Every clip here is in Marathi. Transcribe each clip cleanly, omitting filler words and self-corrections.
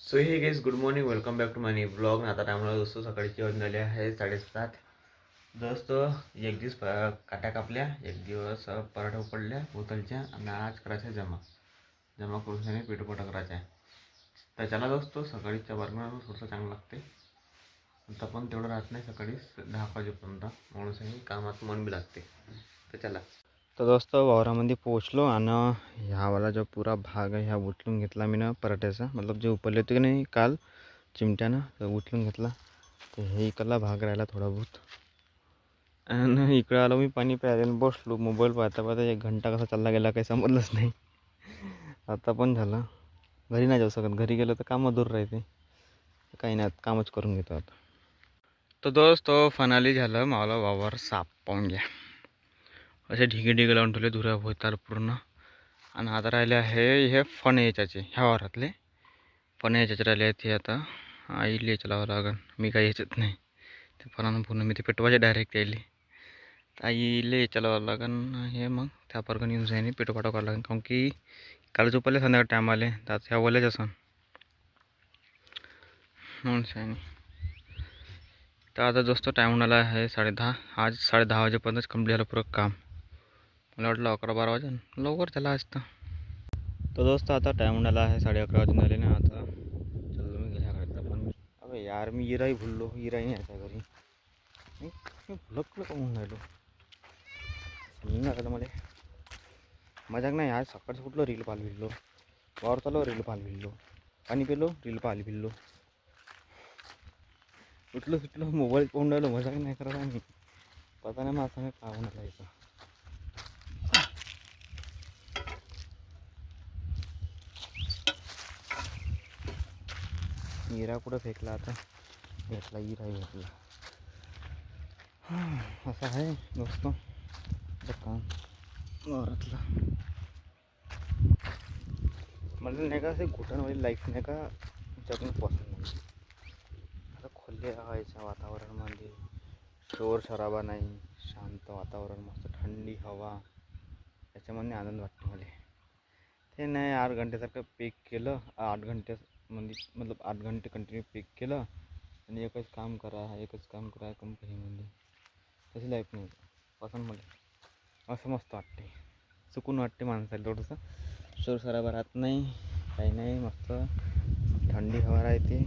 So hey guys good morning welcome back to my new blog. आता टायमाला दोस्तों सकाळची वाजून झाले आहे 7:30. दोस्तों एक दिवस काट्या कापल्या, एक दिवस पराठा पडल्या बोतलच्या आणि आज करायच्या जमा करून पिठोपाटा करायचा आहे. त्याच्याला दोस्तों सकाळीच्या बारनं थोडंसं चांगलं लागते. आता पण तेवढं राहत नाही सकाळी 10 वाजेपर्यंत, म्हणून कामात मन बी लागते त्याच्याला. तर दोस्तों वावरामध्ये पोहोचलो आणि ह्यावाला जो पुरा भाग आहे ह्या उचलून घेतला मी ना पराठ्याचा, मतलब जे उपरले होते की नाही काल चिमट्यानं, तर उचलून घेतला. तर हे इकडला भाग राहिला थोडा बहुत. आणि इकडं आलो मी पाणी प्यायला बसलो, मोबाईल पाहता पाहता 1 घंटा कसा चालला गेला काही समजलंच नाही. आता पण झालं, घरी नाही जाऊ शकत, घरी गेलं तर कामं दूर राहते. काही नाही, कामच करून घेतो आता. तर दोस्तों फायनली झालं मला वावर साफ पाहून घ्या. असे ढिगे लावून ठेवले धुऱ्या होतात पूर्ण. आणि आता राहिले आहे हे फण याच्याचे, ह्या वारातले फण याच्याचे राहिले आहेत. हे आता आईले चलावं लागेल, मी काही याच्यात नाही. ते फणानं पूर्ण मी ते पेटवायचे डायरेक्ट यायले, आईले चलावं लागेल. हे मग त्या परगण येऊन जाईन पेटोपाटो करावं लागेल, काऊन की काल झोपले संध्याकाळ टाईम आले तर ह्या वल्याच असन म्हणून शायनी. तर आता दोस्तों टाईम होणाला आहे 10:30. आज 10:30 वाजेपर्यंतच कंप्लीट झालं पुरं काम. मला वाटलं 11-12 वाजे लवकर झाला असतं. तर दोस्तों आता टाईम होणाला आहे 11:30 वाजून झाले ना. आता चल मी घ्यायला पण अबे यार मी इराई भुललो, इराई नाही आहे घरी. मी भुलकलं का म्हणून राहिलो समजून झालं मला. मजाक नाही, आज सकाळचं कुठलं रील पाहायला भिडलो, वावर चालव रील पाहायला भिडलो, पाणी पिलो रील पाहायला भिडलो, उठलो मोबाईल पाहून राहिलो. मजाक नाही करत आम्ही, पता नाही मला सांगा का होणार आहे. इरा कुठं फेकला आता, भेटला इरा भेटला. असं आहे दोस्तों काम वावरातलं. मला नाही का असे घुटणवाली लाईफ नाही का जगून पसंत नाही. आता खुले हवायच्या वातावरणामध्ये शोर शराबा नाही, शांत वातावरण, मस्त थंडी हवा, याच्यामध्ये आनंद वाटतो मला. ते नाही 8 घंट्यासारखं पीक केलं, 8 घंट्यामध्ये मतलब 8 घंटे कंटिन्यू पीक केलं आणि एकच काम करा कंपनीमध्ये. तशी लाईफ नाही पसंत मला. असं मस्त वाटते, सुकून वाटते माणसाला. थोडंसं शोर शराबा राहत नाही, काही नाही, मस्त थंडी हवा राहते,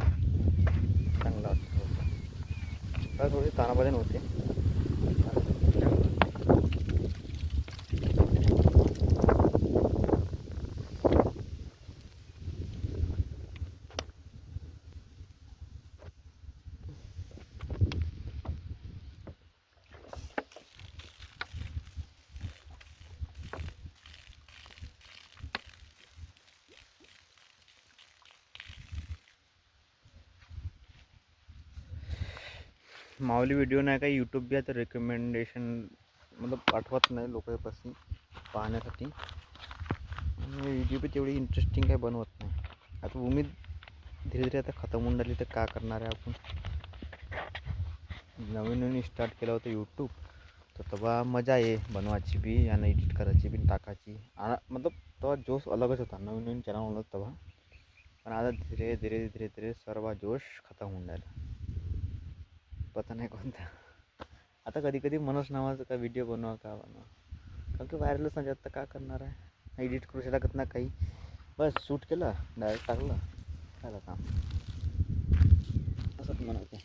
चांगलं वाटतं. तर थोडी तानाबाजन होते. माऊली व्हिडिओ नाही का यूट्यूब बी आता रेकमेंडेशन मतलब पाठवत नाही लोकांपासून पाहण्यासाठी. व्हिडिओ बी तेवढी इंटरेस्टिंग काही बनवत नाही. आता उमेद धीरे धीरे आता खतम होऊन राहिली, तर का करणार आहे आपण. नवीन स्टार्ट केलं होतं यूट्यूब, तर तेव्हा मजा आहे बनवायची बी आणि एडिट करायची बी टाकायची. मतलब तेव्हा जोश अलगच होता, नवीन चॅनल होतं तेव्हा. पण आता धीरे धीरे सर्व जोश खतम होऊन राहिला, पता नाही कोणता. आता कधी कधी मनच नावाचं का व्हिडिओ बनवा का बनवा, कारण की व्हायरलच नाही जात, तर का करणार आहे. एडिट करू शकत ना काही, बस शूट केलं डायरेक्ट टाकलं झालं काम, असंच म्हणायचं.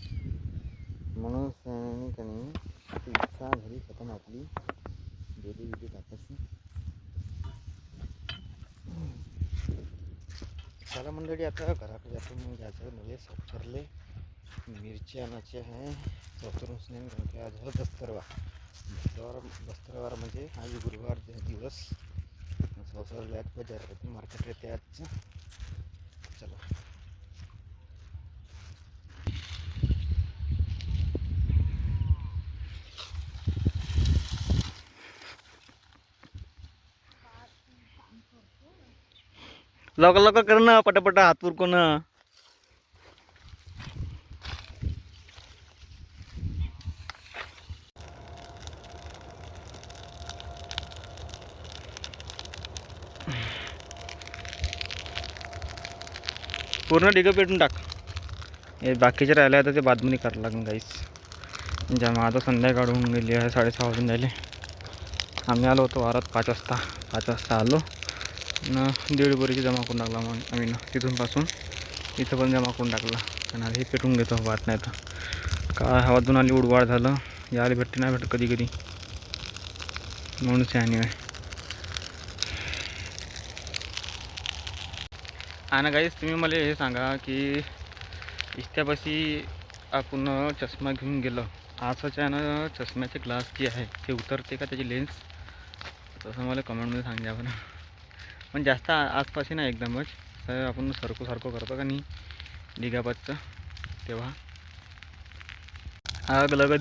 म्हणून का नाही इच्छा घरी खतम आपली डेली व्हिडिओ टाकायची. चला मंडळी आता घराकडे जातो, मग जायचं म्हणजे सफरले मिरची आणायची आहे. सफरच नाही कारण की आज बस्तरवार म्हणजे आज गुरुवार दिवस. सफर बाजार मार्केट येते आजचं. चला लवकर लवकर कर ना, पटापटा हात उरकून. पूर्ण डिगं पेटून टाक. हे बाकीचे राहिले आता ते बादमनी करावं लागेल गाईस. जेव्हा आता संध्याकाळ होऊन गेली आहे, 6:30 वाजून राहिले. आम्ही आलो होतो वारात 5 वाजता आलो न 1.5 बोरीची जमा करून टाकला. मग आम्ही ना तिथूनपासून इथं पण जमा करून टाकला. आणि आता हे पेटून घेतो वाट नाही तर काय हवातून आली उडवाड झालं. यायला भेटते नाही भेटत कधी कधी म्हणून आणि आणि गाईस तुम्ही मला हे सांगा की इस्त्यापाशी आपण चष्मा घेऊन गेलो आजच्या ना चष्म्याचे ग्लास जे आहे ते उतरते का त्याची लेन्स तसं मला कमेंटमध्ये सांगा आपण. पण जास्त आसपाशी नाही एकदमच आपण सारखं करतो का नाही डिगाबाजचं तेव्हा आग लगा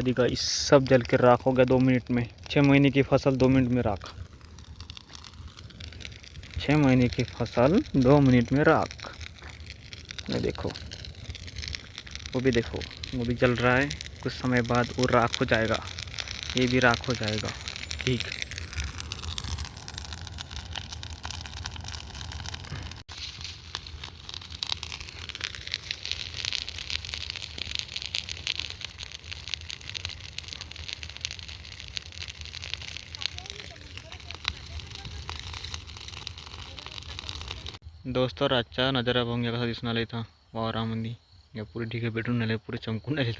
दी गाइस. सब जल के राख हो गया 2 मिनट में. 6 महीने की फसल 2 मिनट में राख. 6 महीने की फसल 2 मिनट में राख. ये देखो वो भी देखो वो भी जल रहा है. कुछ समय बाद वो राख हो जाएगा. ये भी राख हो जाएगा. ठीक. दोस्तों रातचा नजारा बघून कसा दिसून आला इथं वावरामध्ये. या पुरे ढिगे भेटून आले पुरे चमकून आले.